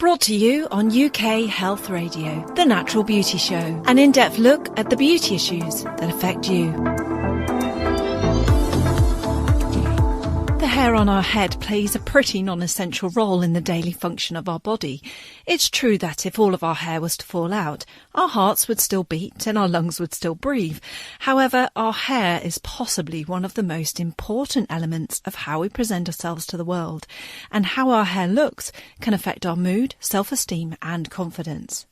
Brought to you on UK Health Radio, The Natural Beauty Show. An in-depth look at the beauty issues that affect you. The hair on our head plays a pretty non-essential role in the daily function of our body. It's true that if all of our hair was to fall out, our hearts would still beat and our lungs would still breathe. However, our hair is possibly one of the most important elements of how we present ourselves to the world, and how our hair looks can affect our mood, self-esteem and confidence.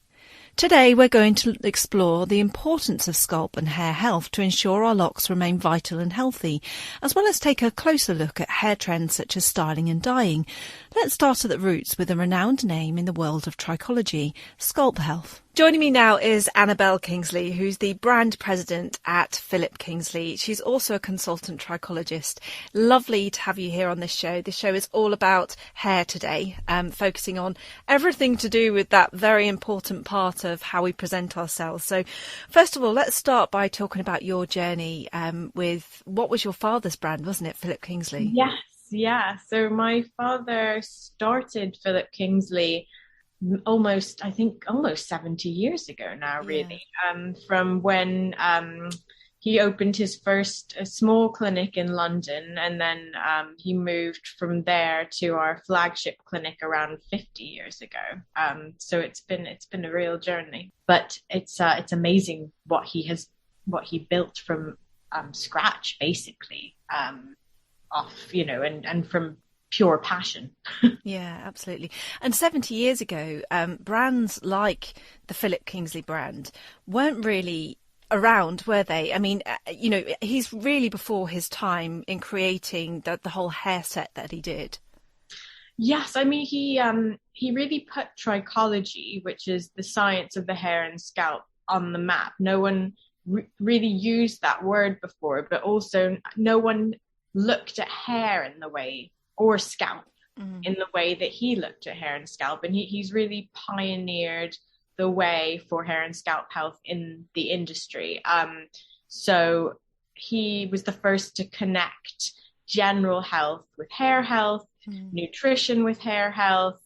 Today we're going to explore the importance of scalp and hair health to ensure our locks remain vital and healthy, as well as take a closer look at hair trends such as styling and dyeing. Let's start at the roots with a renowned name in the world of trichology, scalp health. Joining me now is Annabelle Kingsley, who's the brand president at Philip Kingsley. She's also a consultant trichologist. Lovely to have you here on this show. This show is all about hair today, focusing on everything to do with that very important part of how we present ourselves. So first of all, let's start by talking about your journey with what was your father's brand, wasn't it, Philip Kingsley? Yes, yeah. So my father started Philip Kingsley almost 70 years ago now, really. From when he opened his first small clinic in London, and then he moved from there to our flagship clinic around 50 years ago. So it's been a real journey, but it's amazing what he built from scratch, basically, and from pure passion. Yeah, absolutely. And 70 years ago, brands like the Philip Kingsley brand weren't really around, were they? I mean, he's really before his time in creating the whole hair set that he did. Yes, I mean, he really put trichology, which is the science of the hair and scalp, on the map. No one really used that word before, but also no one looked at hair in the way, or scalp, in the way that he looked at hair and scalp. And he's really pioneered the way for hair and scalp health in the industry. So he was the first to connect general health with hair health, nutrition with hair health.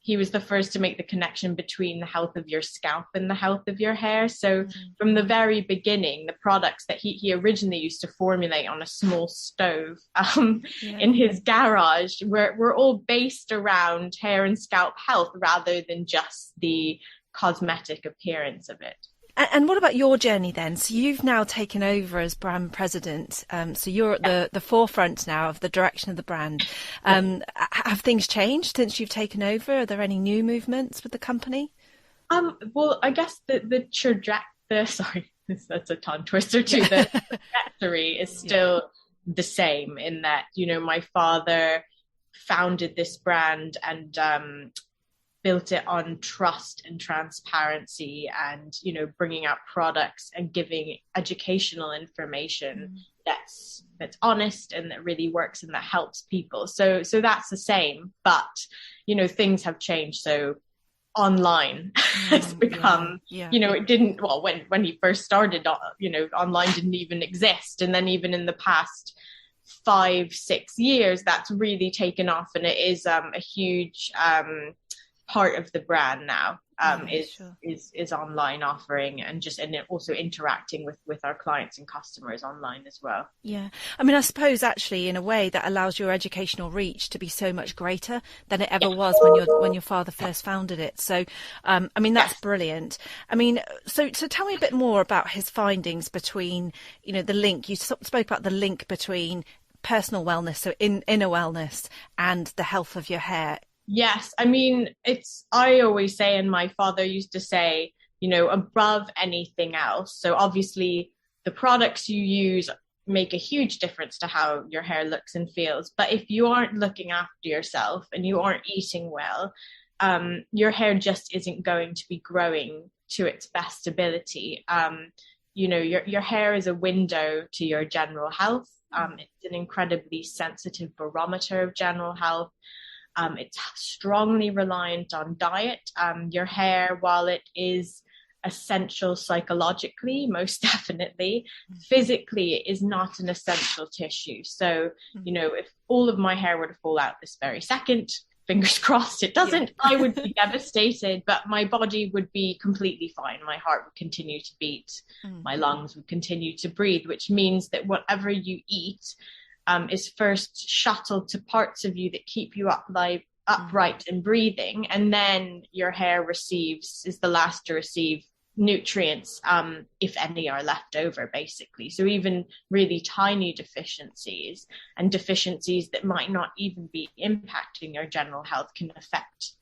He was the first to make the connection between the health of your scalp and the health of your hair. So from the very beginning, the products that he originally used to formulate on a small stove in his garage were all based around hair and scalp health rather than just the cosmetic appearance of it. And what about your journey then? So you've now taken over as brand president. So you're at the forefront now of the direction of the brand. Have things changed since you've taken over? Are there any new movements with the company? Well, I guess the trajectory, that's a tongue twister too. The trajectory is still the same, in that, my father founded this brand and built it on trust and transparency, and bringing out products and giving educational information that's honest and that really works and that helps people. So that's the same, but things have changed. So online has become it didn't, well, when he first started, online didn't even exist, and then even in the past 5-6 years that's really taken off, and it is a huge part of the brand now, is online offering, and also interacting with our clients and customers online as well. Yeah, I mean, I suppose actually in a way that allows your educational reach to be so much greater than it ever was when your father first founded it. So I mean, that's brilliant. I mean, so tell me a bit more about his findings between the link. You spoke about the link between personal wellness, so inner wellness, and the health of your hair. Yes, I mean, I always say, and my father used to say, above anything else. So obviously the products you use make a huge difference to how your hair looks and feels. But if you aren't looking after yourself and you aren't eating well, your hair just isn't going to be growing to its best ability. Your hair is a window to your general health. It's an incredibly sensitive barometer of general health. It's strongly reliant on diet. Your hair, while it is essential psychologically, most definitely, physically it is not an essential tissue. So, if all of my hair were to fall out this very second, fingers crossed it doesn't, Yeah. I would be devastated, but my body would be completely fine. My heart would continue to beat, my lungs would continue to breathe, which means that whatever you eat is first shuttled to parts of you that keep you upright and breathing, and then your hair is the last to receive nutrients, if any are left over, basically. So even really tiny deficiencies and deficiencies that might not even be impacting your general health can affect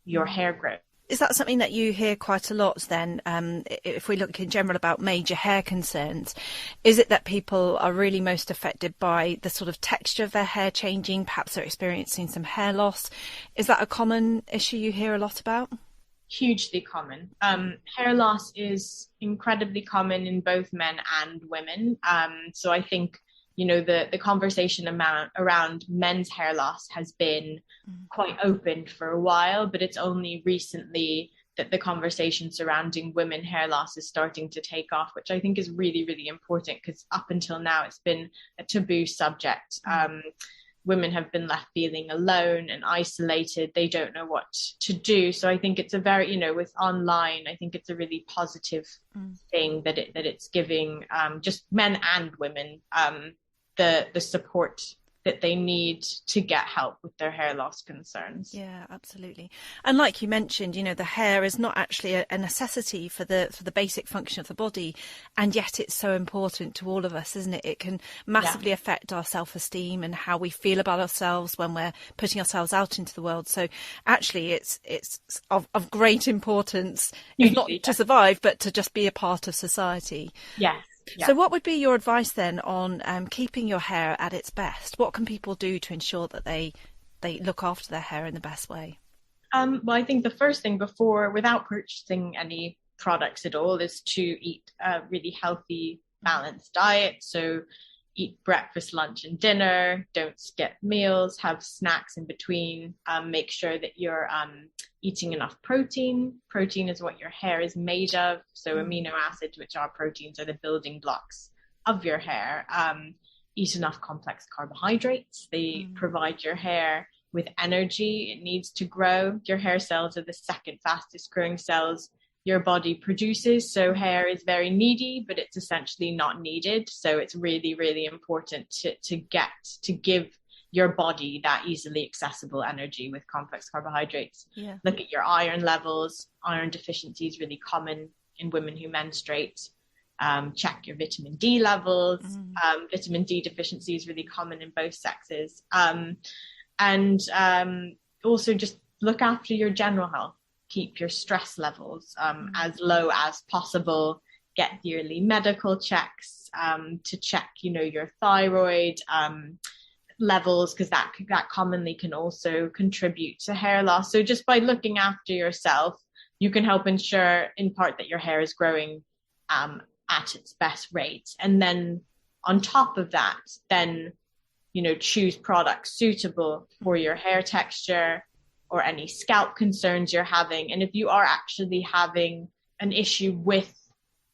your hair growth. Is that something that you hear quite a lot then, if we look in general about major hair concerns? Is it that people are really most affected by the sort of texture of their hair changing? Perhaps they're experiencing some hair loss. Is that a common issue you hear a lot about? Hugely common. Hair loss is incredibly common in both men and women. So I think, the conversation around men's hair loss has been quite open for a while, but it's only recently that the conversation surrounding women hair loss is starting to take off, which I think is really, really important, because up until now it's been a taboo subject. Women have been left feeling alone and isolated. They don't know what to do. So I think it's a very, with online, I think it's a really positive thing that it's giving just men and women the support that they need to get help with their hair loss concerns. Yeah, absolutely. And like you mentioned, the hair is not actually a necessity for the basic function of the body, and yet it's so important to all of us, isn't it? It can massively affect our self-esteem and how we feel about ourselves when we're putting ourselves out into the world. So actually it's of great importance, not to survive, but to just be a part of society. Yes. Yeah. So what would be your advice then on keeping your hair at its best? What can people do to ensure that they look after their hair in the best way? Well, I think the first thing without purchasing any products at all, is to eat a really healthy, balanced diet. So eat breakfast, lunch, and dinner. Don't skip meals. Have snacks in between. Make sure that you're eating enough protein. Protein is what your hair is made of. So amino acids, which are proteins, are the building blocks of your hair. Eat enough complex carbohydrates. They provide your hair with energy it needs to grow. Your hair cells are the second fastest growing cells your body produces. So hair is very needy, but it's essentially not needed. So it's really, really important to give your body that easily accessible energy with complex carbohydrates. Yeah. Look at your iron levels. Iron deficiency is really common in women who menstruate. Check your vitamin D levels. Vitamin D deficiency is really common in both sexes. And also just look after your general health. Keep your stress levels as low as possible. Get yearly medical checks to check, your thyroid levels, because that commonly can also contribute to hair loss. So just by looking after yourself, you can help ensure in part that your hair is growing at its best rate. And then on top of that, then, choose products suitable for your hair texture or any scalp concerns you're having. And if you are actually having an issue with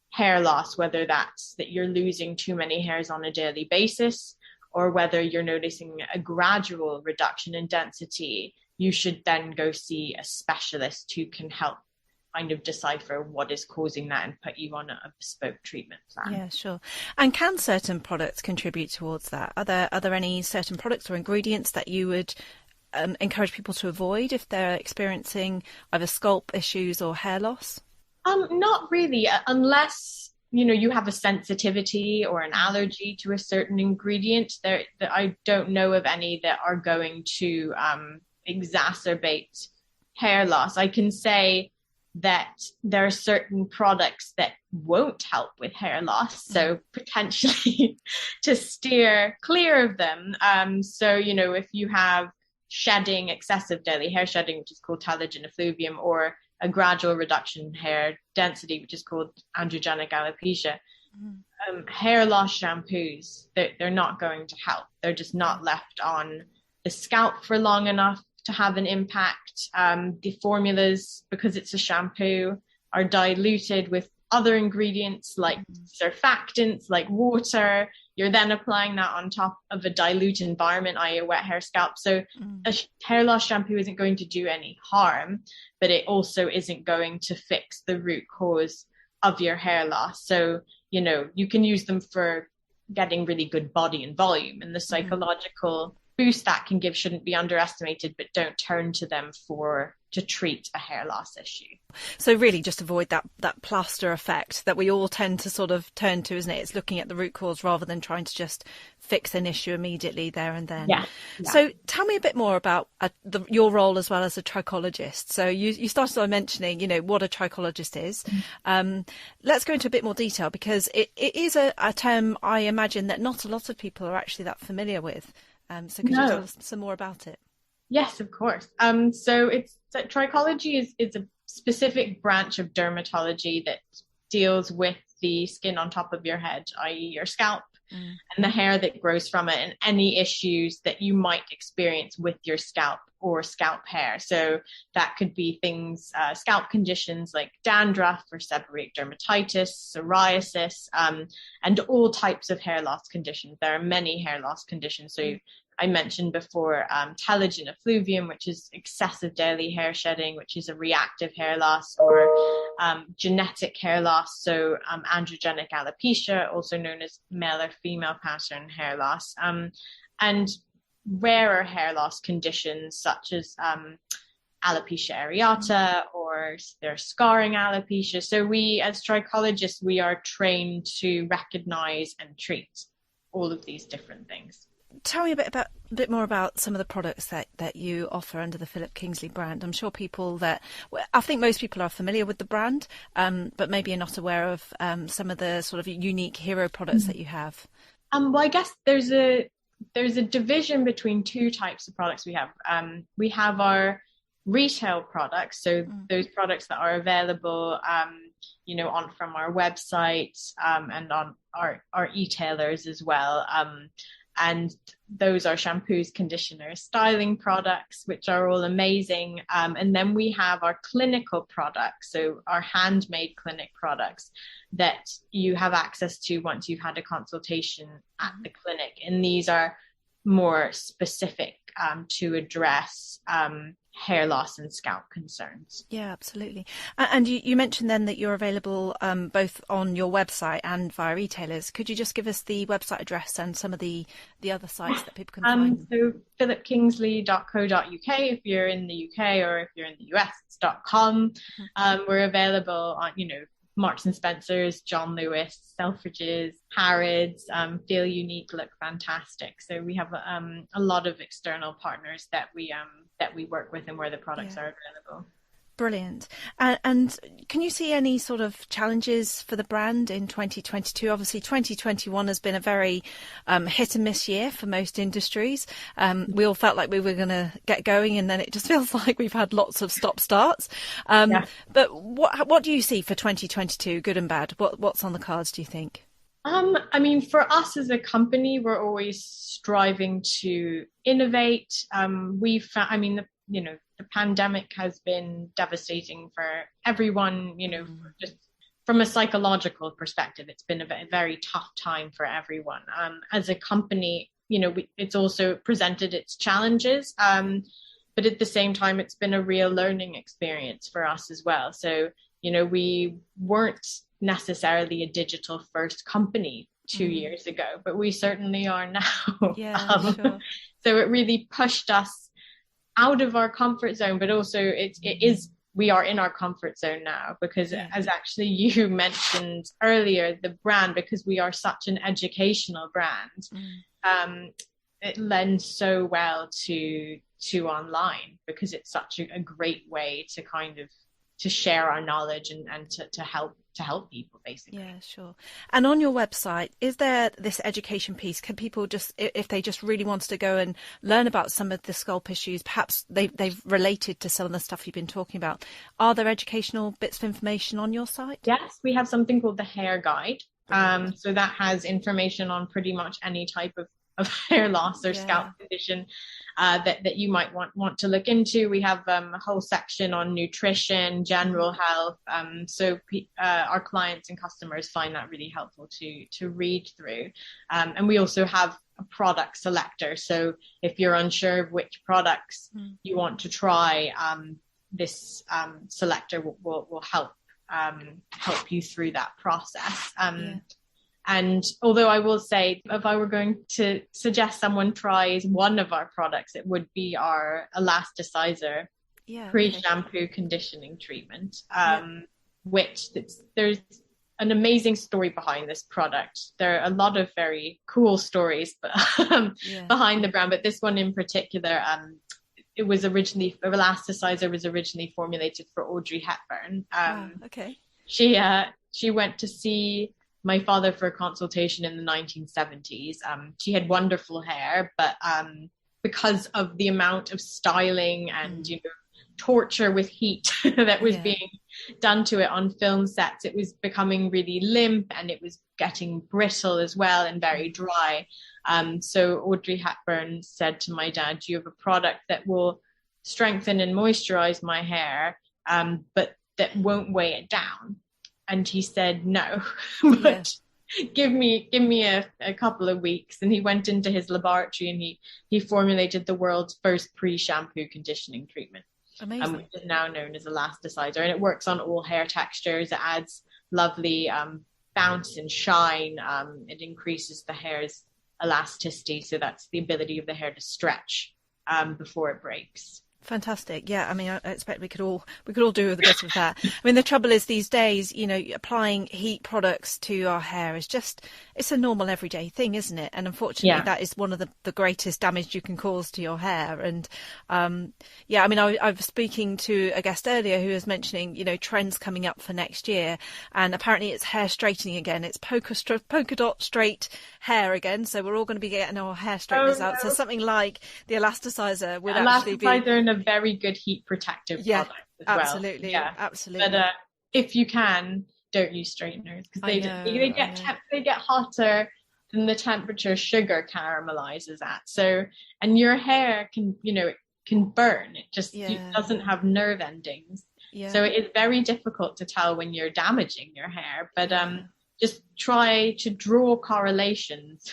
hair loss, whether that's that you're losing too many hairs on a daily basis, or whether you're noticing a gradual reduction in density, you should then go see a specialist who can help kind of decipher what is causing that and put you on a bespoke treatment plan. Yeah, sure. And can certain products contribute towards that? Are there any certain products or ingredients that you would encourage people to avoid if they're experiencing either scalp issues or hair loss? Not really, unless you have a sensitivity or an allergy to a certain ingredient. I don't know of any that are going to exacerbate hair loss. I can say that there are certain products that won't help with hair loss, so potentially to steer clear of them. So if you have excessive daily hair shedding, which is called telogen effluvium, or a gradual reduction in hair density, which is called androgenic alopecia, hair loss shampoos, they're not going to help. They're just not left on the scalp for long enough to have an impact. The formulas, because it's a shampoo, are diluted with other ingredients like surfactants, like water. You're then applying that on top of a dilute environment, i.e. a wet hair scalp. So a hair loss shampoo isn't going to do any harm, but it also isn't going to fix the root cause of your hair loss. So, you know, you can use them for getting really good body and volume, and the psychological boost that can give shouldn't be underestimated, but don't turn to them to treat a hair loss issue. So really just avoid that plaster effect that we all tend to sort of turn to, isn't it? It's looking at the root cause rather than trying to just fix an issue immediately there and then. Yeah. So tell me a bit more about your role as well as a trichologist. So you started by mentioning, you know, what a trichologist is. Let's go into a bit more detail, because it is a term I imagine that not a lot of people are actually that familiar with. So could you tell us some more about it? Yes, of course. So trichology is a specific branch of dermatology that deals with the skin on top of your head, i.e. your scalp, and the hair that grows from it, and any issues that you might experience with your scalp or scalp hair. So that could be things, scalp conditions like dandruff or seborrheic dermatitis, psoriasis, and all types of hair loss conditions. There are many hair loss conditions. So I mentioned before telogen effluvium, which is excessive daily hair shedding, which is a reactive hair loss, or genetic hair loss, so androgenic alopecia, also known as male or female pattern hair loss, and rarer hair loss conditions such as alopecia areata, or there's scarring alopecia. So we, as trichologists, we are trained to recognize and treat all of these different things. Tell me a bit more about some of the products that you offer under the Philip Kingsley brand. I'm sure I think most people are familiar with the brand, but maybe are not aware of some of the sort of unique hero products that you have. Well, I guess there's a division between two types of products we have. We have our retail products, so those products that are available, you know, from our website and on our e-tailers as well. And those are shampoos, conditioners, styling products, which are all amazing. And then we have our clinical products, so our handmade clinic products that you have access to once you've had a consultation at the clinic. And these are more specific to address hair loss and scalp concerns. Yeah, absolutely. And you mentioned then that you're available both on your website and via retailers. Could you just give us the website address and some of the other sites that people can find? So philipkingsley.co.uk if you're in the UK, or if you're in the US, it's .com. We're available on, you know, Marks and Spencer's, John Lewis, Selfridges, Harrods, Feel Unique, Look Fantastic. So we have a lot of external partners that we work with, and where the products are available. Brilliant. And can you see any sort of challenges for the brand in 2022? Obviously, 2021 has been a very hit and miss year for most industries. We all felt like we were going to get going, and then it just feels like we've had lots of stop-starts. But what do you see for 2022, good and bad? What's on the cards, do you think? I mean, for us as a company, we're always striving to innovate. The pandemic has been devastating for everyone, you know, just from a psychological perspective. It's been a very tough time for everyone. As a company, you know, it's also presented its challenges, but at the same time, it's been a real learning experience for us as well. So, you know, we weren't necessarily a digital first company 2 years ago, but we certainly are now. Sure. So it really pushed us out of our comfort zone, but also we are in our comfort zone now, because as actually you mentioned earlier, the brand, because we are such an educational brand, it lends so well to online, because it's such a great way to kind of to share our knowledge and to help people, basically. Yeah, sure. And on your website, is there this education piece? Can people just, if they just really wanted to go and learn about some of the scalp issues, perhaps they've related to some of the stuff you've been talking about, are there educational bits of information on your site? Yes, we have something called the Hair Guide. So that has information on pretty much any type of hair loss or scalp condition. that you might want to look into. We have a whole section on nutrition, general health. So our clients and customers find that really helpful to read through. And we also have a product selector. So if you're unsure of which products you want to try, this selector will help you through that process. And although I will say, if I were going to suggest someone tries one of our products, it would be our elasticizer pre-shampoo conditioning treatment, which there's an amazing story behind this product. There are a lot of very cool stories behind the brand, but this one in particular, elasticizer was originally formulated for Audrey Hepburn. She went to see my father for a consultation in the 1970s. She had wonderful hair, but because of the amount of styling and torture with heat that was being done to it on film sets, it was becoming really limp, and it was getting brittle as well and very dry. So Audrey Hepburn said to my dad, "Do you have a product that will strengthen and moisturize my hair, but that won't weigh it down?" And he said, "No, but give me a couple of weeks." And he went into his laboratory and he formulated the world's first pre-shampoo conditioning treatment. Amazing. Which is now known as elasticizer, and it works on all hair textures. It adds lovely bounce and shine. It increases the hair's elasticity, so that's the ability of the hair to stretch before it breaks. Fantastic. Yeah, I mean, I expect we could all do with a bit of that. I mean, the trouble is these days, applying heat products to our hair is it's a normal everyday thing, isn't it? And unfortunately, that is one of the greatest damage you can cause to your hair. And I mean, I was speaking to a guest earlier who was mentioning, trends coming up for next year, and apparently it's hair straightening again. It's polka dot straight hair again. So we're all going to be getting our hair straighteners out. So something like the elasticizer would actually be a very good heat protective product as well. Absolutely. But if you can, don't use straighteners, because they get hotter than the temperature sugar caramelizes at. So, and your hair can burn. It just it doesn't have nerve endings. So it is very difficult to tell when you're damaging your hair. But just try to draw correlations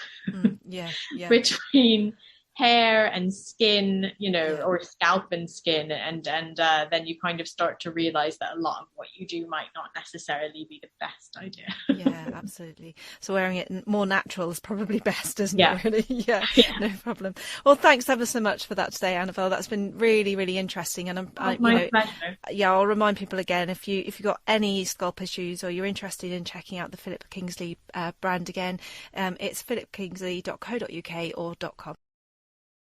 between hair and skin, or scalp and skin, and then you kind of start to realize that a lot of what you do might not necessarily be the best idea. Yeah, absolutely. So wearing it more natural is probably best, isn't it? Really? Yeah, no problem. Well, thanks ever so much for that today, Annabelle. That's been really, really interesting. And my pleasure. I'll remind people again, if you've got any scalp issues or you're interested in checking out the Philip Kingsley brand again, it's philipkingsley.co.uk or .com.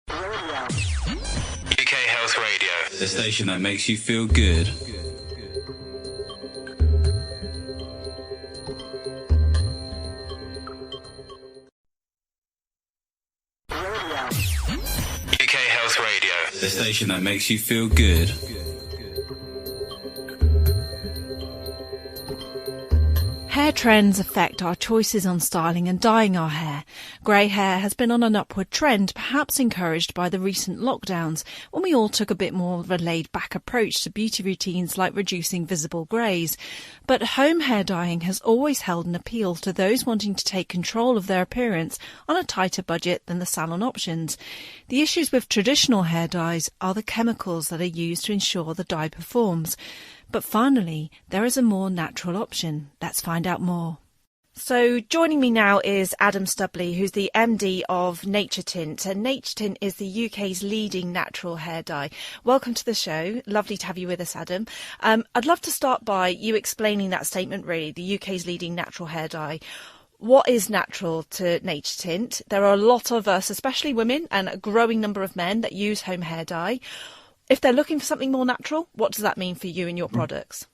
UK Health Radio, the station that makes you feel good. UK Health Radio, the station that makes you feel good. Hair trends affect our choices on styling and dyeing our hair. Grey hair has been on an upward trend, perhaps encouraged by the recent lockdowns, when we all took a bit more of a laid-back approach to beauty routines like reducing visible greys. But home hair dyeing has always held an appeal to those wanting to take control of their appearance on a tighter budget than the salon options. The issues with traditional hair dyes are the chemicals that are used to ensure the dye performs. But finally, there is a more natural option. Let's find out more. So joining me now is Adam Stubley, who's the MD of Nature Tint. And Nature Tint is the UK's leading natural hair dye. Welcome to the show. Lovely to have you with us, Adam. I'd love to start by you explaining that statement, really, the UK's leading natural hair dye. What is natural to Nature Tint? There are a lot of us, especially women, and a growing number of men that use home hair dye. If they're looking for something more natural, what does that mean for you and your products?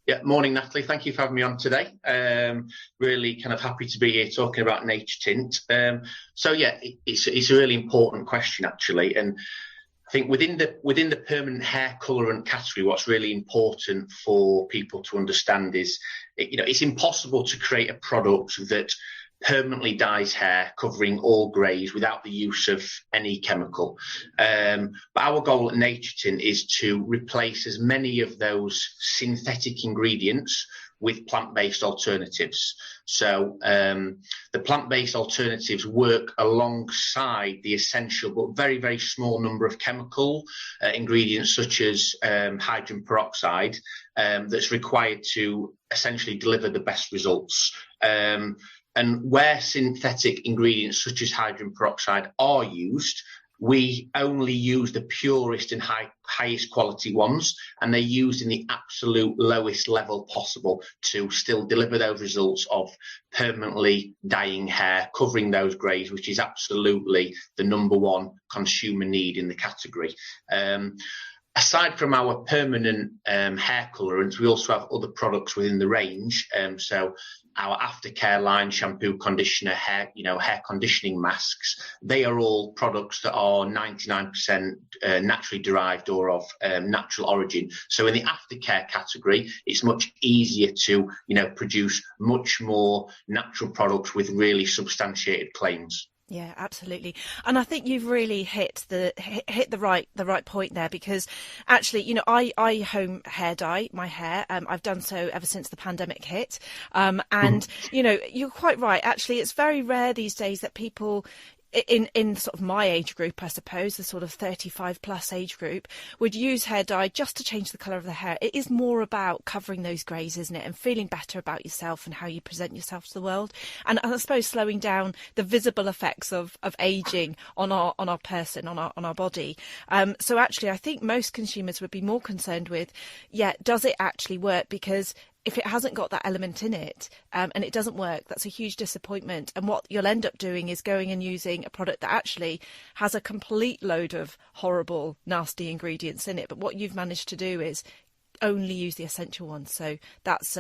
Yeah, morning, Natalie. Thank you for having me on today. Really kind of happy to be here talking about Nature Tint. It's a really important question, actually. And I think within the permanent hair colorant category, what's really important for people to understand is, it's impossible to create a product that permanently dyes hair, covering all greys without the use of any chemical. But our goal at Nature Tint is to replace as many of those synthetic ingredients with plant-based alternatives. So the plant-based alternatives work alongside the essential but very, very small number of chemical ingredients such as hydrogen peroxide that's required to essentially deliver the best results. And where synthetic ingredients such as hydrogen peroxide are used, we only use the purest and highest quality ones, and they're used in the absolute lowest level possible to still deliver those results of permanently dyeing hair, covering those greys, which is absolutely the number one consumer need in the category. Aside from our permanent hair colorants, we also have other products within the range. So our aftercare line, shampoo, conditioner, hair conditioning masks, they are all products that are 99% naturally derived or of natural origin. So in the aftercare category, it's much easier to, produce much more natural products with really substantiated claims. Yeah, absolutely. And I think you've really hit the right point there, because actually, I home hair dye my hair. I've done so ever since the pandemic hit. And, you're quite right. Actually, it's very rare these days that people in sort of my age group, I suppose, the sort of 35 plus age group, would use hair dye just to change the colour of the hair. It is more about covering those greys, isn't it? And feeling better about yourself and how you present yourself to the world. And I suppose slowing down the visible effects of ageing on our person, on our body. So actually, I think most consumers would be more concerned with, does it actually work? Because if it hasn't got that element in it and it doesn't work, that's a huge disappointment. And what you'll end up doing is going and using a product that actually has a complete load of horrible, nasty ingredients in it. But what you've managed to do is only use the essential ones. So that's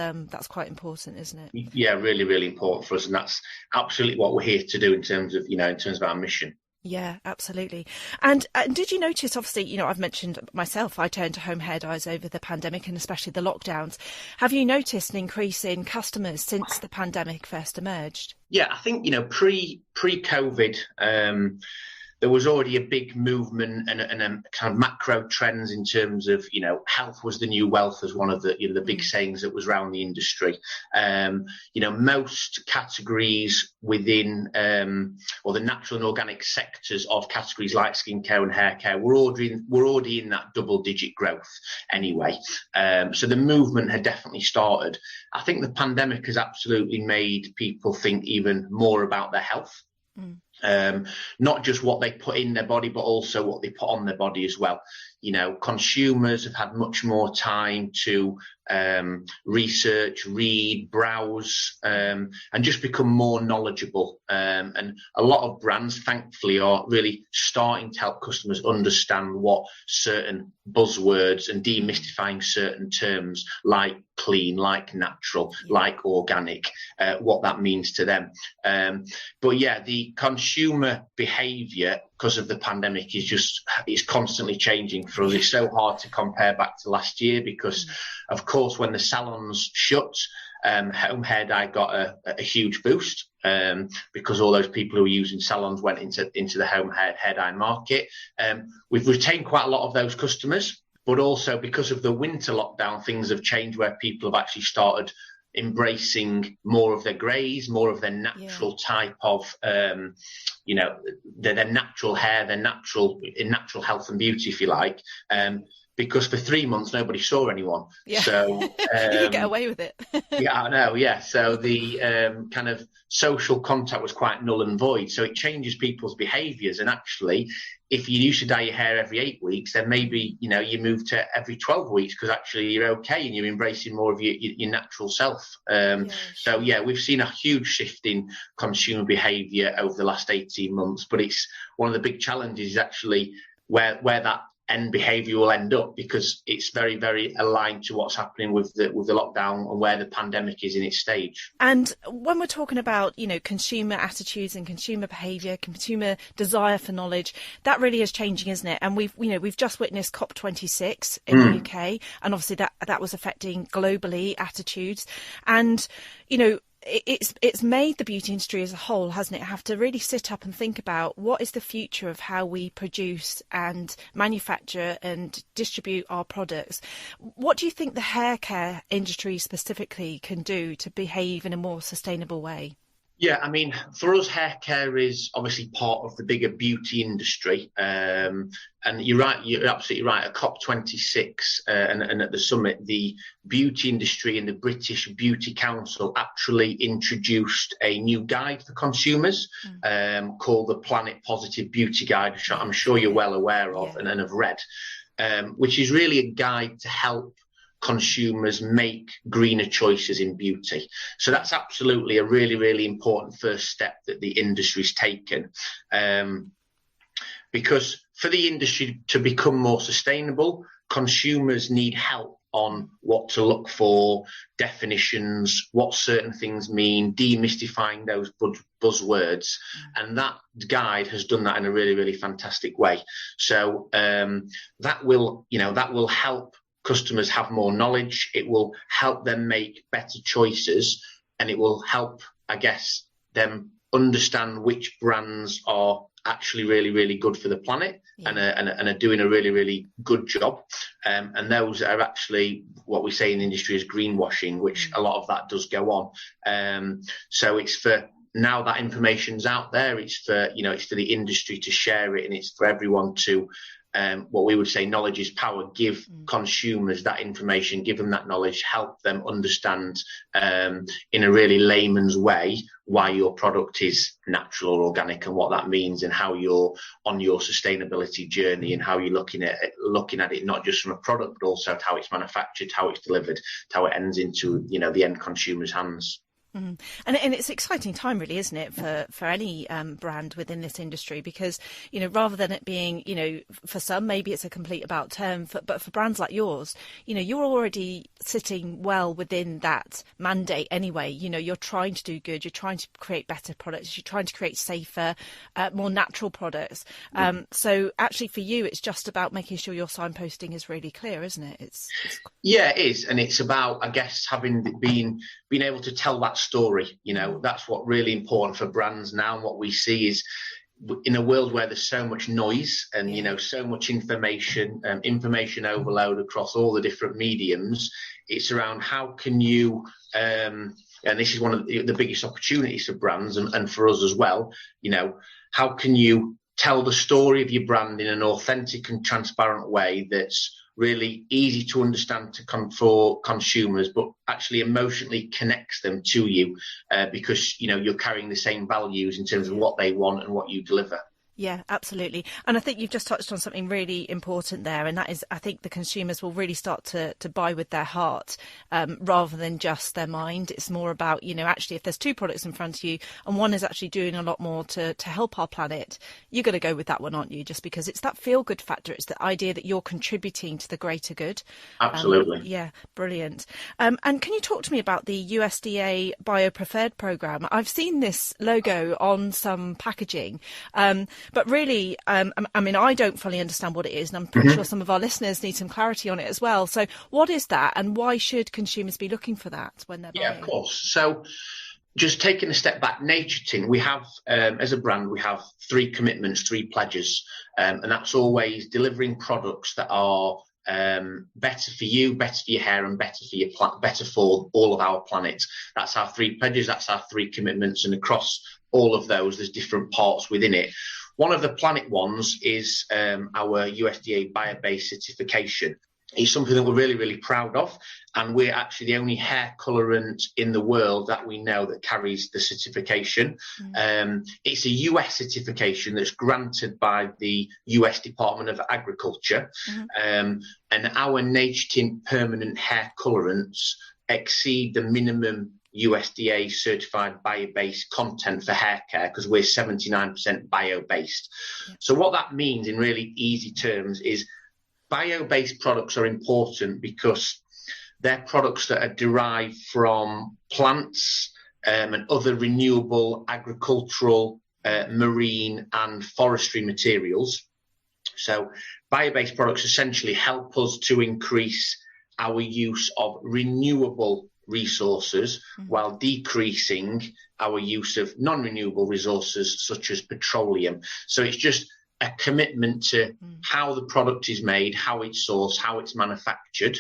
quite important, isn't it? Yeah, really, really important for us. And that's absolutely what we're here to do in terms of our mission. Yeah, absolutely. And did you notice, obviously, I've mentioned myself, I turned to home hair dyes over the pandemic and especially the lockdowns. Have you noticed an increase in customers since the pandemic first emerged? Yeah, I think, pre-COVID, there was already a big movement and kind of macro trends in terms of, health was the new wealth, as one of the the big sayings that was around the industry. Most categories within or the natural and organic sectors of categories like skincare and hair care were already in that double-digit growth anyway. So the movement had definitely started. I think the pandemic has absolutely made people think even more about their health. Not just what they put in their body, but also what they put on their body as well. Consumers have had much more time to research, read, browse, and just become more knowledgeable. And a lot of brands, thankfully, are really starting to help customers understand what certain buzzwords and demystifying certain terms like clean, like natural, like organic, what that means to them. But yeah, the consumer behaviour, because of the pandemic, is constantly changing for us. It's so hard to compare back to last year because, of course, when the salons shut, home hair dye got a huge boost because all those people who were using salons went into the home hair dye market. We've retained quite a lot of those customers, but also because of the winter lockdown, things have changed where people have actually started embracing more of their greys, more of their natural type of, their natural hair, their natural health and beauty, if you like. Because for 3 months, nobody saw anyone. Yeah. So you could get away with it. Yeah, I know. Yeah. So the kind of social contact was quite null and void. So it changes people's behaviours. And actually, if you used to dye your hair every 8 weeks, then maybe, you move to every 12 weeks because actually you're okay and you're embracing more of your natural self. So, yeah, we've seen a huge shift in consumer behaviour over the last 18 months. But it's one of the big challenges is actually where that end behaviour will end up, because it's very, very aligned to what's happening with the lockdown and where the pandemic is in its stage. And when we're talking about, consumer attitudes and consumer behaviour, consumer desire for knowledge, that really is changing, isn't it? And we've just witnessed COP26 in the UK, and obviously that was affecting globally attitudes. And, it's made the beauty industry as a whole, hasn't it, have to really sit up and think about what is the future of how we produce and manufacture and distribute our products. What do you think the hair care industry specifically can do to behave in a more sustainable way? Yeah, I mean, for us, hair care is obviously part of the bigger beauty industry. And you're right, you're absolutely right. At COP26 and at the summit, the beauty industry and the British Beauty Council actually introduced a new guide for consumers called the Planet Positive Beauty Guide, which I'm sure you're well aware of and have read, which is really a guide to help consumers make greener choices in beauty. So that's absolutely a really, really important first step that the industry's taken. Because for the industry to become more sustainable, consumers need help on what to look for, definitions, what certain things mean, demystifying those buzzwords. And that guide has done that in a really, really fantastic way. So that will help customers have more knowledge. It will help them make better choices, and it will help, I guess, them understand which brands are actually really, really good for the planet and are doing a really, really good job. And those are actually what we say in the industry is greenwashing, which a lot of that does go on. So it's for now that information's out there. It's for the industry to share it, and it's for everyone to what we would say knowledge is power. Give consumers that information, give them that knowledge, help them understand in a really layman's way why your product is natural or organic and what that means, and how you're on your sustainability journey, and how you're looking at it not just from a product but also how it's manufactured, how it's delivered, how it ends into the end consumer's hands. And it's an exciting time, really, isn't it, for any brand within this industry? Because, rather than it being, for some, maybe it's a complete about turn, but for brands like yours, you're already sitting well within that mandate anyway. You're trying to do good, you're trying to create better products, you're trying to create safer, more natural products. So actually for you, it's just about making sure your signposting is really clear, isn't it? Yeah, it is. And it's about, I guess, being able to tell that story. That's what really important for brands now. And what we see is, in a world where there's so much noise and so much information overload across all the different mediums, it's around how can you and this is one of the biggest opportunities for brands and for us as well, how can you tell the story of your brand in an authentic and transparent way that's really easy to understand for consumers, but actually emotionally connects them to you because, you're carrying the same values in terms of what they want and what you deliver. Yeah, absolutely. And I think you've just touched on something really important there, and that is, I think the consumers will really start to buy with their heart rather than just their mind. It's more about, actually, if there's two products in front of you and one is actually doing a lot more to help our planet, you're going to go with that one, aren't you? Just because it's that feel-good factor. It's the idea that you're contributing to the greater good. Absolutely. Yeah, brilliant. And can you talk to me about the USDA BioPreferred program? I've seen this logo on some packaging. But really, I don't fully understand what it is, and I'm pretty sure some of our listeners need some clarity on it as well. So what is that, and why should consumers be looking for that when they're buying? Yeah, of course. So just taking a step back, Nature Tint, we have, as a brand, we have 3 commitments, 3 pledges, and that's always delivering products that are better for you, better for your hair, and better for your better for all of our planet. That's our 3 pledges, that's our 3 commitments, and across all of those, there's different parts within it. One of the planet ones is our USDA bio-based certification. It's something that we're really, really proud of, and we're actually the only hair colorant in the world that we know that carries the certification. It's a US certification that's granted by the US Department of Agriculture, and our Nature Tint permanent hair colorants exceed the minimum USDA certified bio-based content for hair care because we're 79% bio-based. So what that means in really easy terms is bio-based products are important because they're products that are derived from plants and other renewable agricultural, marine and forestry materials. So bio-based products essentially help us to increase our use of renewable resources while decreasing our use of non-renewable resources such as petroleum. So it's just a commitment to how the product is made, how it's sourced, how it's manufactured,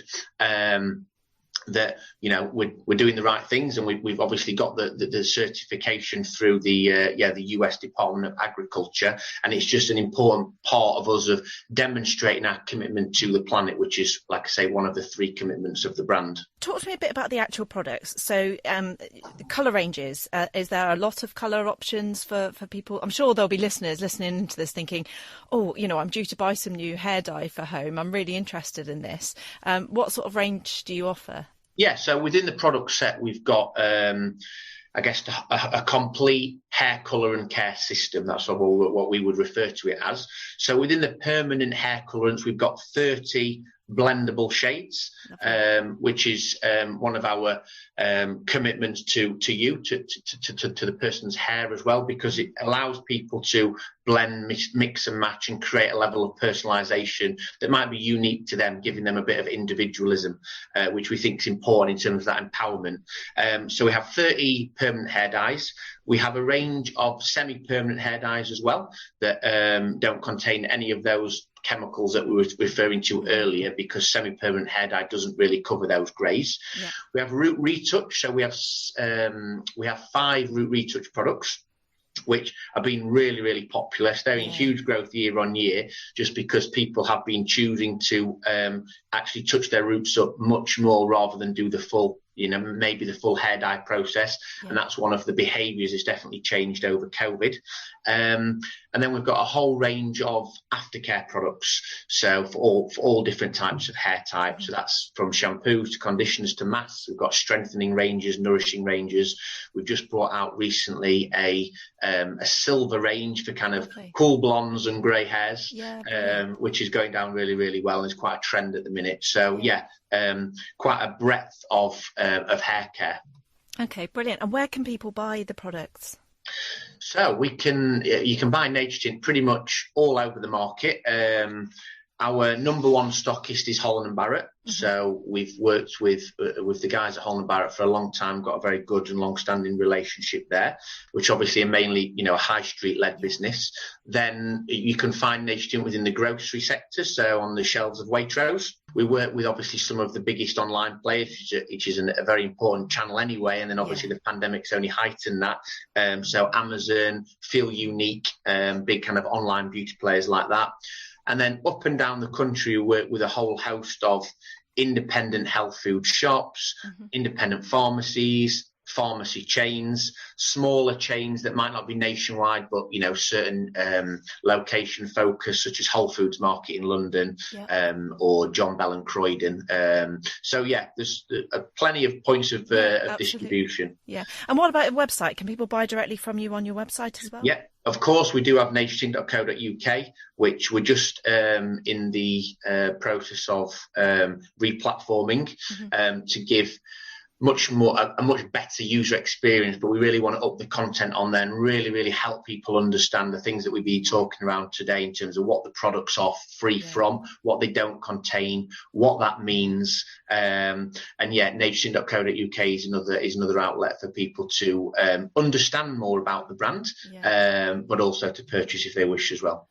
that, you know, we're doing the right things, and we've obviously got the certification through the US Department of Agriculture, and it's just an important part of us of demonstrating our commitment to the planet, which is, like I say, one of the 3 commitments of the brand. Talk to me a bit about the actual products. So the colour ranges, is there a lot of colour options for people? I'm sure there'll be listeners listening to this thinking, oh, you know, I'm due to buy some new hair dye for home. I'm really interested in this. What sort of range do you offer? Yeah, so within the product set, we've got, I guess, a complete hair colour and care system. That's what we would refer to it as. So within the permanent hair colorants, we've got 30 blendable shades, which is one of our commitments to the person's hair as well, because it allows people to blend, mix and match, and create a level of personalisation that might be unique to them, giving them a bit of individualism, which we think is important in terms of that empowerment. So we have 30 permanent hair dyes. We have a range of semi-permanent hair dyes as well that don't contain any of those chemicals that we were referring to earlier, because semi-permanent hair dye doesn't really cover those greys. Yeah. We have root retouch, so we have 5 root retouch products, which have been really, really popular, staying huge growth year on year, just because people have been choosing to actually touch their roots up much more rather than do the full, you know, maybe the full hair dye process. And that's one of the behaviours that's definitely changed over COVID. And then we've got a whole range of aftercare products, so for all different types of hair types. So that's from shampoos to conditioners to masks. We've got strengthening ranges, nourishing ranges. We've just brought out recently a silver range for kind of cool blondes and grey hairs, which is going down really, really well, and is quite a trend at the minute. So quite a breadth of hair care. Okay, brilliant. And where can people buy the products? So you can buy Nature Tint pretty much all over the market. Our number one stockist is Holland & Barrett. So we've worked with the guys at Holland & Barrett for a long time, got a very good and long-standing relationship there, which obviously are mainly, you know, a high street-led business. Then you can find Nature Tint within the grocery sector, so on the shelves of Waitrose. We work with obviously some of the biggest online players, which is a very important channel anyway, and then obviously the pandemic's only heightened that. So Amazon, Feel Unique, big kind of online beauty players like that. And then up and down the country, we work with a whole host of independent health food shops, independent pharmacies, pharmacy chains, smaller chains that might not be nationwide, but, you know, certain location focus, such as Whole Foods Market in London, or John Bell and Croydon. There's plenty of points of distribution. Yeah. And what about a website? Can people buy directly from you on your website as well? Yeah. Of course, we do have naturetint.co.uk, which we're just in the process of replatforming to give a much better user experience, but we really want to up the content on there and really, really help people understand the things that we've been talking around today in terms of what the products are free from, what they don't contain, what that means. Naturetint.co.uk is another outlet for people to understand more about the brand, but also to purchase if they wish as well.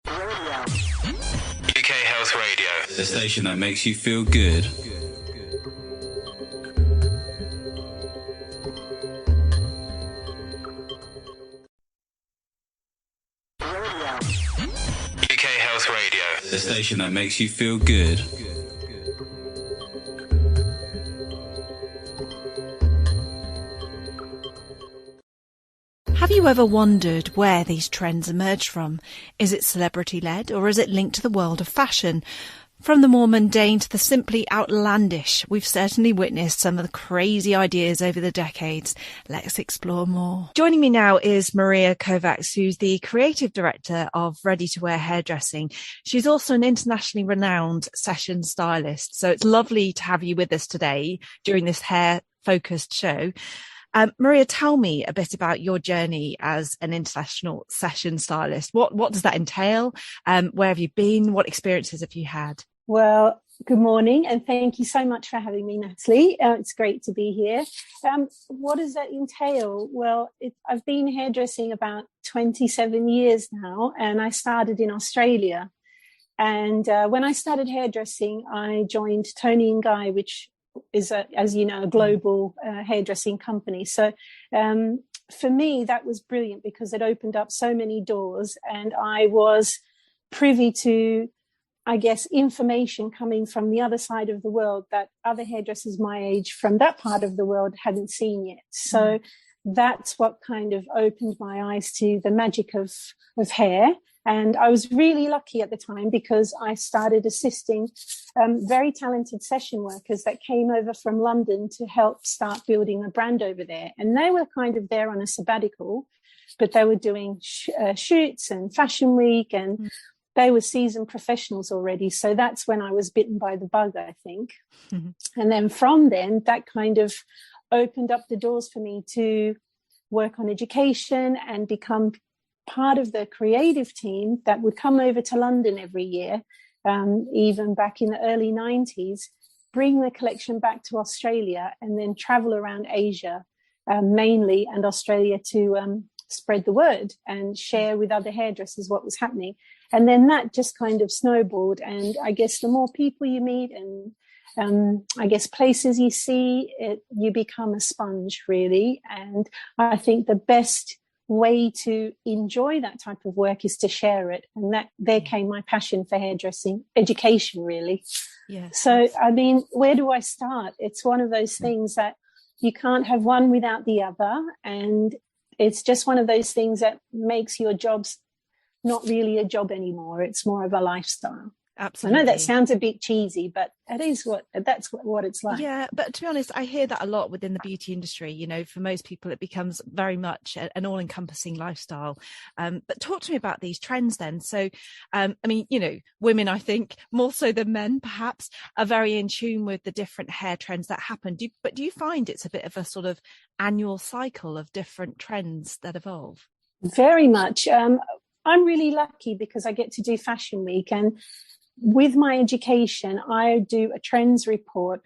UK Health Radio, the station that makes you feel good. The station that makes you feel good. Have you ever wondered where these trends emerge from? Is it celebrity-led, or is it linked to the world of fashion? From the more mundane to the simply outlandish, we've certainly witnessed some of the crazy ideas over the decades. Let's explore more. Joining me now is Maria Kovacs, who's the creative director of Ready to Wear Hairdressing. She's also an internationally renowned session stylist. So it's lovely to have you with us today during this hair-focused show. Maria, tell me a bit about your journey as an international session stylist. What does that entail? Where have you been? What experiences have you had? Well, Good morning, and thank you so much for having me, Natalie. It's great to be here. What does that entail? Well, I've been hairdressing about 27 years now, and I started in Australia. And when I started hairdressing, I joined Tony and Guy, which is, as you know, a global hairdressing company. So for me, that was brilliant because it opened up so many doors, and I was privy to, I guess, information coming from the other side of the world that other hairdressers my age from that part of the world hadn't seen yet. So that's what kind of opened my eyes to the magic of hair. And I was really lucky at the time because I started assisting very talented session workers that came over from London to help start building a brand over there. And they were kind of there on a sabbatical, but they were doing shoots and fashion week, and they were seasoned professionals already. So that's when I was bitten by the bug, I think. And then from then, that kind of opened up the doors for me to work on education and become part of the creative team that would come over to London every year, even back in the early 90s, bring the collection back to Australia and then travel around Asia mainly, and Australia to spread the word and share with other hairdressers what was happening. And then that just kind of snowballed. And I guess the more people you meet and I guess places you see, you become a sponge, really. And I think the best way to enjoy that type of work is to share it. And that there came my passion for hairdressing, education, really. Yes. So, I mean, where do I start? It's one of those things that you can't have one without the other. And it's just one of those things that makes your jobs not really a job anymore. It's more of a lifestyle. Absolutely. I know that sounds a bit cheesy, but that's what it's like. Yeah, but to be honest, I hear that a lot within the beauty industry. You know, for most people, it becomes very much an all-encompassing lifestyle. But talk to me about these trends then. So, I mean, you know, women, I think, more so than men, perhaps, are very in tune with the different hair trends that happen. Do you find it's a bit of a sort of annual cycle of different trends that evolve? Very much. I'm really lucky because I get to do Fashion Week, and with my education, I do a trends report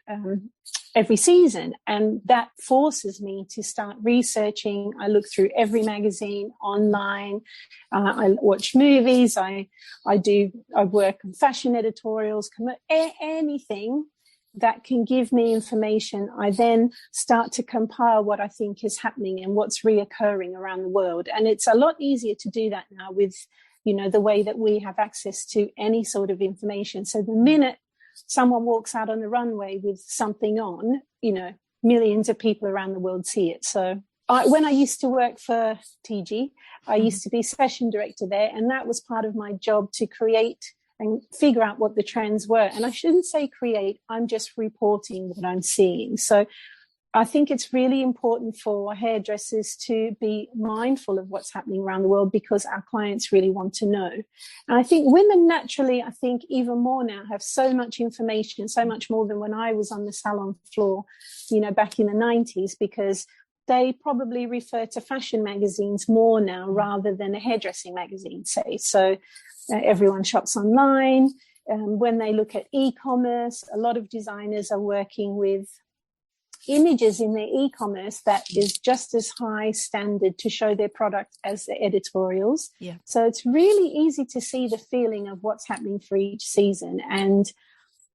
every season, and that forces me to start researching. I look through every magazine online. I watch movies. I work on fashion editorials, anything that can give me information. I then start to compile what I think is happening and what's reoccurring around the world. And it's a lot easier to do that now with, you know, the way that we have access to any sort of information. So the minute someone walks out on the runway with something on, you know, millions of people around the world see it. So when I used to work for TG, I used to be session director there, and that was part of my job to create and figure out what the trends were. And I shouldn't say create, I'm just reporting what I'm seeing. So I think it's really important for hairdressers to be mindful of what's happening around the world because our clients really want to know. And I think women naturally, I think even more now, have so much information, so much more than when I was on the salon floor, you know, back in the 90s, because they probably refer to fashion magazines more now rather than a hairdressing magazine, say. So everyone shops online. When they look at e-commerce, a lot of designers are working with images in their e-commerce that is just as high standard to show their product as the editorials. Yeah. So it's really easy to see the feeling of what's happening for each season. And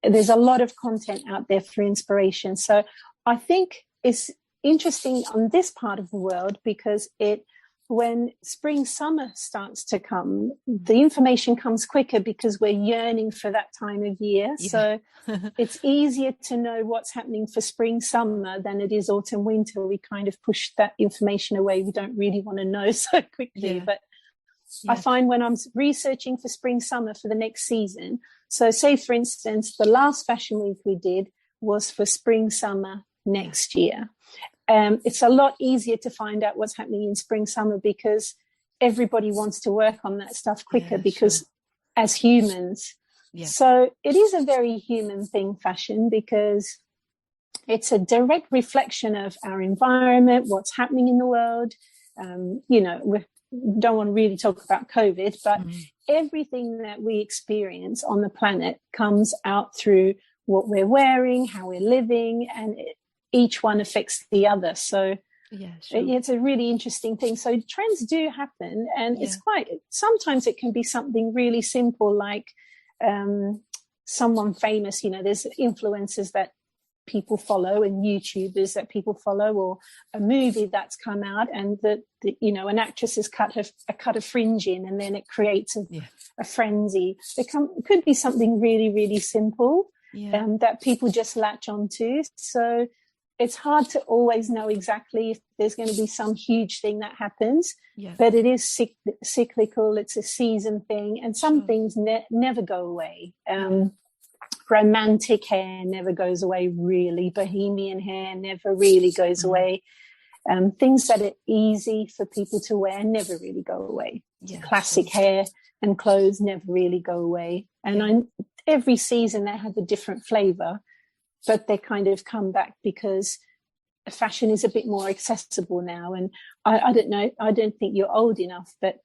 there's a lot of content out there for inspiration. So I think it's interesting on this part of the world because when spring, summer starts to come, the information comes quicker because we're yearning for that time of year. Yeah. So it's easier to know what's happening for spring, summer than it is autumn, winter. We kind of push that information away. We don't really want to know so quickly. Yeah. But yeah. I find when I'm researching for spring, summer for the next season, so say, for instance, the last Fashion Week we did was for spring, summer next year. It's a lot easier to find out what's happening in spring, summer because everybody wants to work on that stuff quicker because as humans. Yeah. So it is a very human thing, fashion, because it's a direct reflection of our environment, what's happening in the world. You know, we don't want to really talk about COVID, but everything that we experience on the planet comes out through what we're wearing, how we're living, and each one affects the other. So yeah, sure. it's a really interesting thing. So trends do happen, and it's sometimes it can be something really simple, like someone famous. There's influencers that people follow and YouTubers that people follow, or a movie that's come out and that an actress has cut a fringe in, and then it creates a frenzy. It could be something really, really simple that people just latch onto. So it's hard to always know exactly if there's going to be some huge thing that happens, but it is cyclical. It's a season thing, and some things never go away. Romantic hair never goes away, really. Bohemian hair never really goes away. Things that are easy for people to wear never really go away. Classic hair and clothes never really go away. And every season they have a different flavour, but they kind of come back because fashion is a bit more accessible now. And I don't know, I don't think you're old enough, but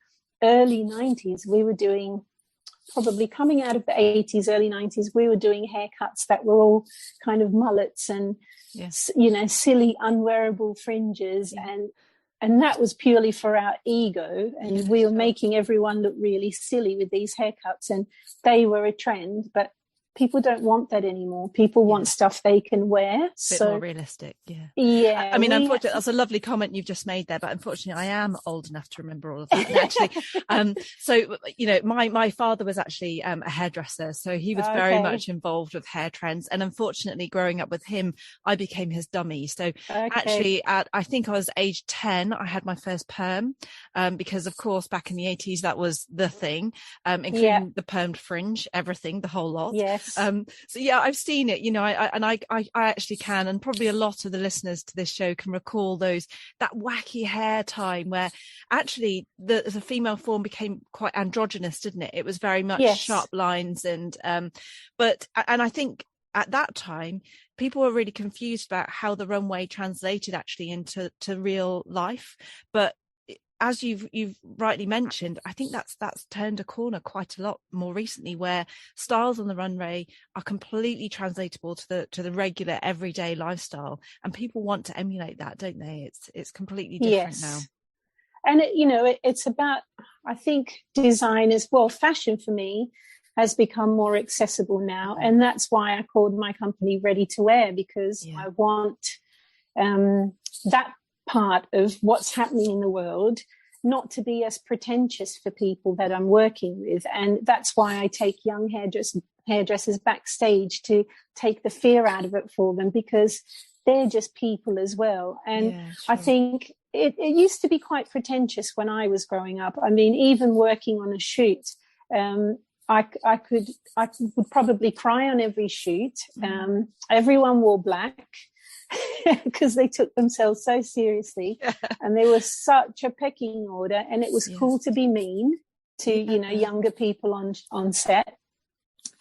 early 90s, we were doing, probably coming out of the 80s, early 90s, we were doing haircuts that were all kind of mullets and, silly, unwearable fringes. And that was purely for our ego. And we were making everyone look really silly with these haircuts. And they were a trend, but people don't want that anymore. People want stuff they can wear. Bit more realistic, I mean, unfortunately, that's a lovely comment you've just made there, but unfortunately I am old enough to remember all of that. Actually, so my father was actually a hairdresser, so he was very much involved with hair trends, and unfortunately growing up with him, I became his dummy. So actually I think I was age 10, I had my first perm, because of course back in the 80s that was the thing, including the permed fringe, everything, the whole lot. So I've seen it, I actually can, and probably a lot of the listeners to this show can recall that wacky hair time where actually the female form became quite androgynous, didn't it? It was very much sharp lines, and I think at that time people were really confused about how the runway translated actually into real life. But as you've rightly mentioned, I think that's turned a corner quite a lot more recently, where styles on the runway are completely translatable to the regular everyday lifestyle, and people want to emulate that, don't they? It's completely different now. And it's about, I think, design as well. Fashion for me has become more accessible now, and that's why I called my company Ready to Wear, because I want that part of what's happening in the world not to be as pretentious for people that I'm working with. And that's why I take young hairdressers backstage, to take the fear out of it for them, because they're just people as well. And I think it used to be quite pretentious when I was growing up. I mean, even working on a shoot, I would probably cry on every shoot. Everyone wore black because they took themselves so seriously, and there was such a pecking order, and it was cool to be mean to younger people on set.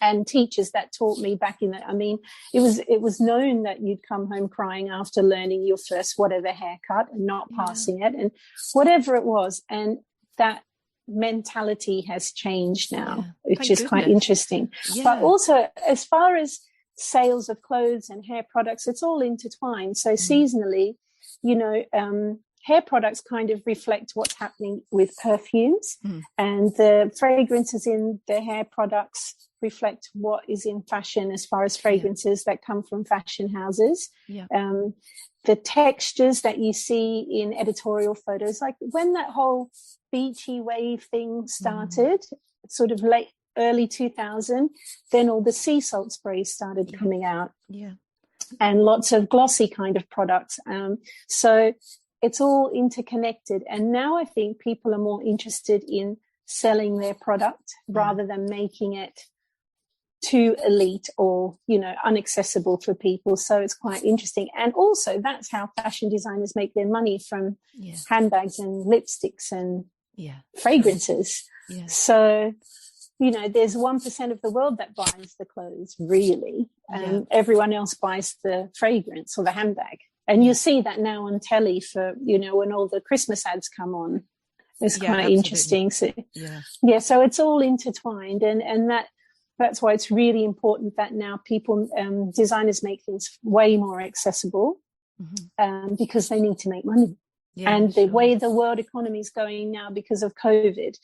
And teachers that taught me back in that, I mean, it was known that you'd come home crying after learning your first whatever haircut and not passing it, and whatever it was. And that mentality has changed now, which is quite interesting. But also, as far as sales of clothes and hair products, it's all intertwined. So seasonally, hair products kind of reflect what's happening with perfumes, and the fragrances in the hair products reflect what is in fashion as far as fragrances that come from fashion houses. The textures that you see in editorial photos, like when that whole beachy wave thing started, sort of early 2000, then all the sea salt sprays started coming out, and lots of glossy kind of products. So it's all interconnected, and now I think people are more interested in selling their product rather than making it too elite or inaccessible for people. So it's quite interesting. And also that's how fashion designers make their money, from handbags and lipsticks and fragrances. So there's 1% of the world that buys the clothes, really, and everyone else buys the fragrance or the handbag. And you see that now on telly for when all the Christmas ads come on. It's quite interesting. So so it's all intertwined, and that that's why it's really important that now people, designers make things way more accessible, because they need to make money. Yeah, and the way the world economy is going now because of COVID,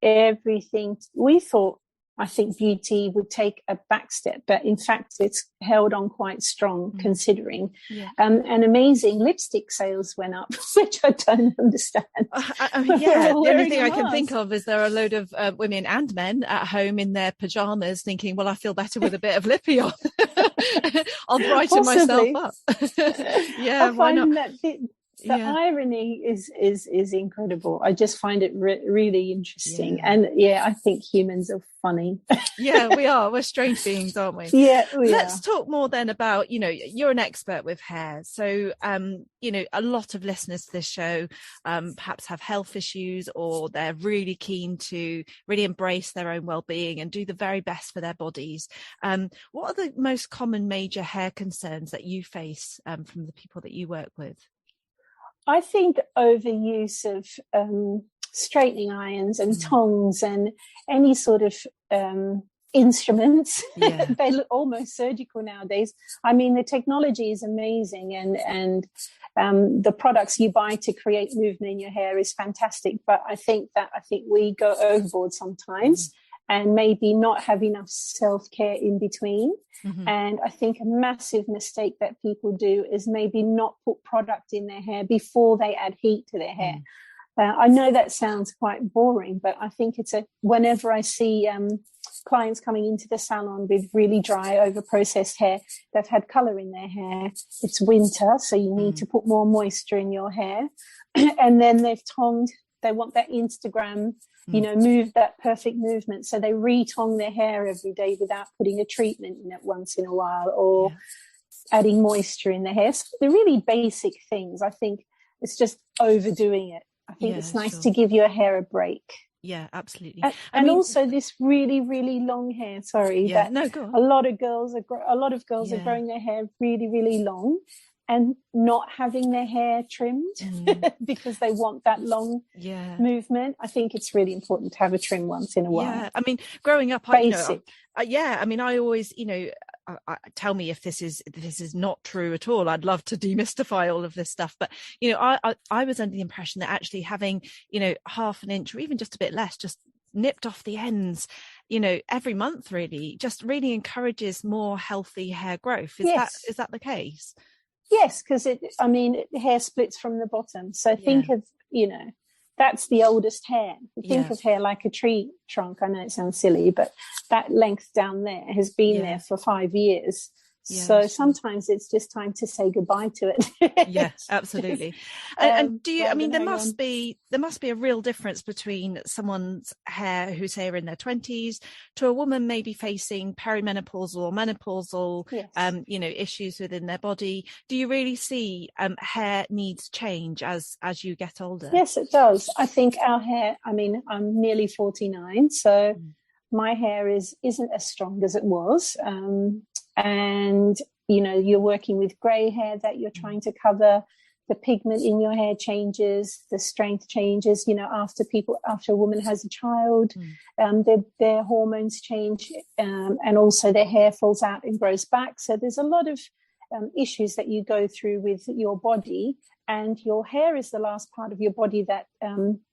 everything we thought, I think beauty would take a back step, but in fact it's held on quite strong considering. And amazing lipstick sales went up, which I don't understand. I mean, the only thing I can think of is there are a load of women and men at home in their pajamas thinking, well, I feel better with a bit of lippy on. I'll brighten myself up. Why not? The irony is incredible. I just find it really interesting. And I think humans are funny. We are. We're strange beings, aren't we? Let's talk more then about, you're an expert with hair. So, a lot of listeners to this show perhaps have health issues, or they're really keen to really embrace their own well-being and do the very best for their bodies. What are the most common major hair concerns that you face from the people that you work with? I think overuse of straightening irons and tongs and any sort of instruments. They look almost surgical nowadays. I mean, the technology is amazing, and the products you buy to create movement in your hair is fantastic. But I think we go overboard sometimes. And maybe not have enough self-care in between. And I think a massive mistake that people do is maybe not put product in their hair before they add heat to their hair. I know that sounds quite boring, but I think whenever I see clients coming into the salon with really dry, over-processed hair, they've had colour in their hair, it's winter, so you need to put more moisture in your hair. And then they've tongued, they want that Instagram, move that perfect movement. So they retong their hair every day without putting a treatment in it once in a while, or adding moisture in their hair. So the really basic things. I think it's just overdoing it. I think it's nice to give your hair a break. Yeah, absolutely. And also this really, really long hair. Sorry, go on. A lot of girls are growing their hair really, really long, and not having their hair trimmed because they want that long movement. I think it's really important to have a trim once in a while. Yeah, I mean, growing up, I always, tell me if this is not true at all. I'd love to demystify all of this stuff. But, I was under the impression that actually having, half an inch or even just a bit less, just nipped off the ends, every month really, just really encourages more healthy hair growth. Is that the case? Yes, because hair splits from the bottom. So think of, that's the oldest hair. Think of hair like a tree trunk. I know it sounds silly, but that length down there has been there for 5 years. So sometimes it's just time to say goodbye to it. Yes, absolutely. And do you, there must be a real difference between someone's hair who's here in their 20s to a woman maybe facing perimenopausal or menopausal, issues within their body. Do you really see hair needs change as you get older? Yes, it does. I think our hair, I'm nearly 49, so my hair isn't as strong as it was. And you're working with grey hair that you're trying to cover. The pigment in your hair changes, the strength changes, after a woman has a child, their hormones change, and also their hair falls out and grows back. So there's a lot of issues that you go through with your body, and your hair is the last part of your body that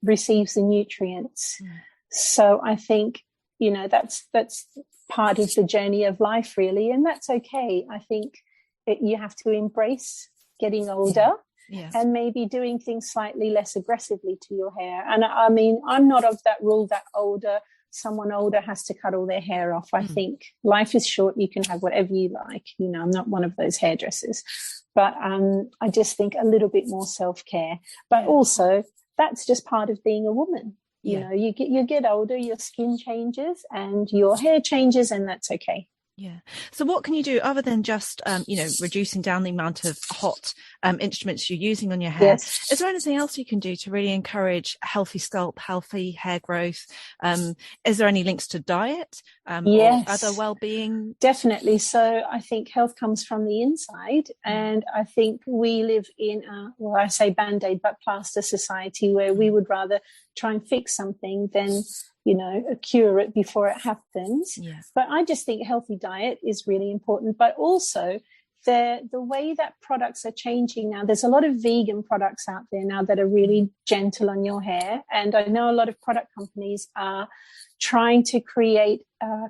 receives the nutrients. So I think that's part of the journey of life, really, and that's okay. I think you have to embrace getting older and maybe doing things slightly less aggressively to your hair. And I'm not of that rule that someone older has to cut all their hair off. I think life is short. You can have whatever you like. I'm not one of those hairdressers, but I just think a little bit more self-care. But also, that's just part of being a woman. You get older, your skin changes and your hair changes, and that's okay. Yeah. So what can you do other than just, reducing down the amount of hot instruments you're using on your hair? Yes. Is there anything else you can do to really encourage healthy scalp, healthy hair growth? Is there any links to diet or other well-being? Definitely. So I think health comes from the inside, and I think we live in I say Band-Aid, but plaster society, where we would rather try and fix something than, cure it before it happens. Yeah. But I just think healthy diet is really important, but also the way that products are changing now. There's a lot of vegan products out there now that are really gentle on your hair. And I know a lot of product companies are trying to create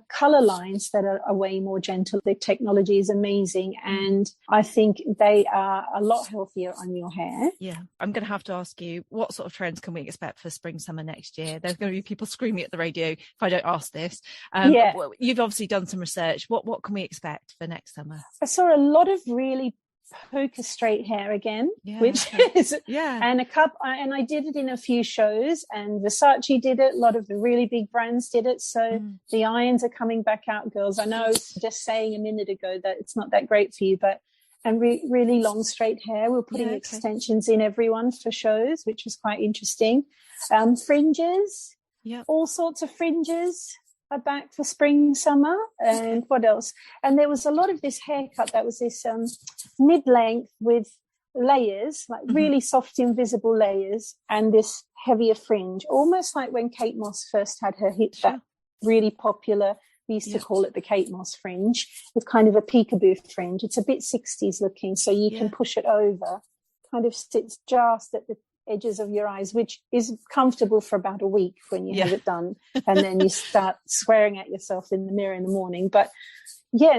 color lines that are way more gentle. The technology is amazing, and I think they are a lot healthier on your hair. Yeah, I'm going to have to ask you, what sort of trends can we expect for spring, summer next year? There's going to be people screaming at the radio if I don't ask this. You've obviously done some research. What can we expect for next summer? I saw a lot of really poker straight hair again, and and I did it in a few shows, and Versace did it, a lot of the really big brands did it, so the irons are coming back out, girls. I know I was just saying a minute ago that it's not that great for you, but really long straight hair. We're putting extensions in everyone for shows, which was quite interesting. Fringes, all sorts of fringes are back for spring, summer, and what else? And there was a lot of this haircut that was this mid-length with layers, like really soft, invisible layers, and this heavier fringe, almost like when Kate Moss first had her hit, that really popular, we used to call it the Kate Moss fringe, with kind of a peekaboo fringe. It's a bit 60s looking, so you can push it over, kind of sits just at the edges of your eyes, which is comfortable for about a week when you have it done, and then you start swearing at yourself in the mirror in the morning. But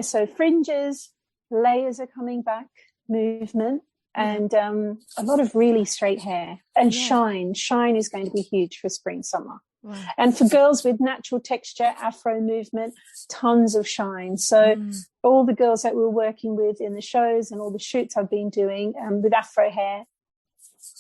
so fringes, layers are coming back, movement, and a lot of really straight hair, and shine is going to be huge for spring, summer. Wow. And for girls with natural texture, afro movement, tons of shine. So all the girls that we're working with in the shows and all the shoots I've been doing with afro hair,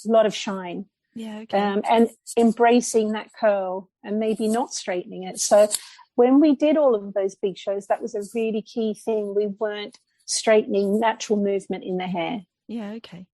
a lot of shine, and embracing that curl and maybe not straightening it. So when we did all of those big shows, that was a really key thing. We weren't straightening natural movement in the hair.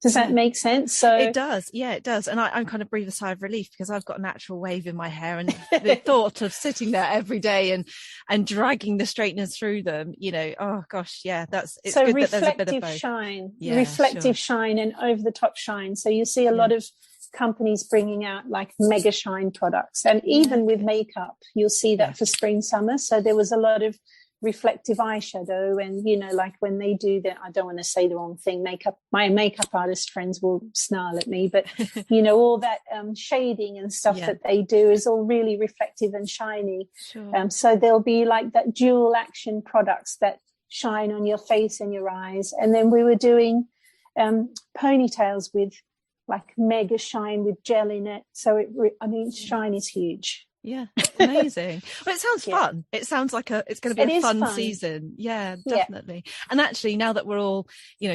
Does that make sense? So it does. It does. And I kind of breathe a sigh of relief, because I've got a natural wave in my hair, and the thought of sitting there every day and dragging the straighteners through them, oh gosh, it's so good reflective that there's a bit of both. Shine, reflective shine, and over the top shine. So you see a lot of companies bringing out like mega shine products, and even with makeup, you'll see that for spring, summer. So there was a lot of reflective eyeshadow, and like when they do that, I don't want to say the wrong thing, my makeup artist friends will snarl at me, but all that shading and stuff that they do is all really reflective and shiny. So there'll be like that dual action products that shine on your face and your eyes. And then we were doing ponytails with like mega shine with gel in it, so shine is huge. Amazing. Well, it sounds fun. It sounds like it's going to be a fun season. Definitely. And actually, now that we're all,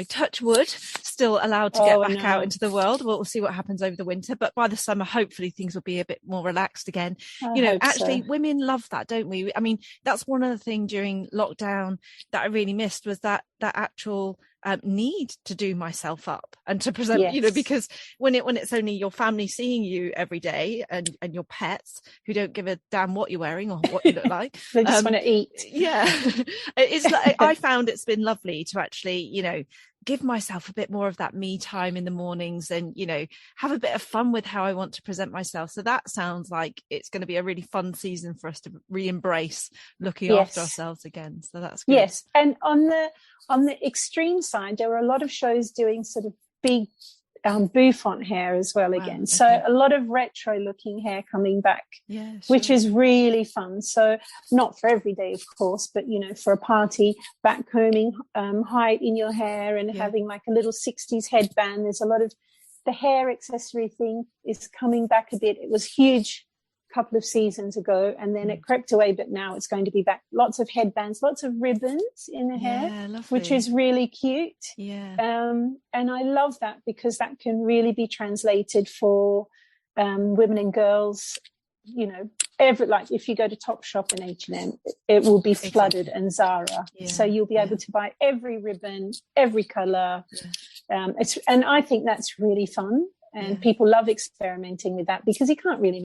touch wood, still allowed to get back out into the world, we'll see what happens over the winter. But by the summer, hopefully things will be a bit more relaxed again. Women love that, don't we? I mean, that's one of the things during lockdown that I really missed, was that actual need to do myself up and to present, because when it's only your family seeing you every day, and your pets who don't give a damn what you're wearing or what you look like, they just want to eat. It's like, I found it's been lovely to actually give myself a bit more of that me time in the mornings, and have a bit of fun with how I want to present myself. So that sounds like it's going to be a really fun season for us to re-embrace looking after ourselves again. So that's good. And on the extreme side, there were a lot of shows doing sort of big bouffant hair as well again. So a lot of retro looking hair coming back, which is really fun. So not for every day, of course, but for a party, back combing height in your hair, and having like a little 60s headband. There's a lot of the hair accessory thing is coming back a bit. It was huge a couple of seasons ago, and then it crept away, but now it's going to be back. Lots of headbands, lots of ribbons in the hair, which is really cute. And I love that, because that can really be translated for women and girls. Like if you go to Topshop and H&M, it will be flooded, and Zara. So you'll be able to buy every ribbon, every color. And I think that's really fun. And people love experimenting with that, because you can't really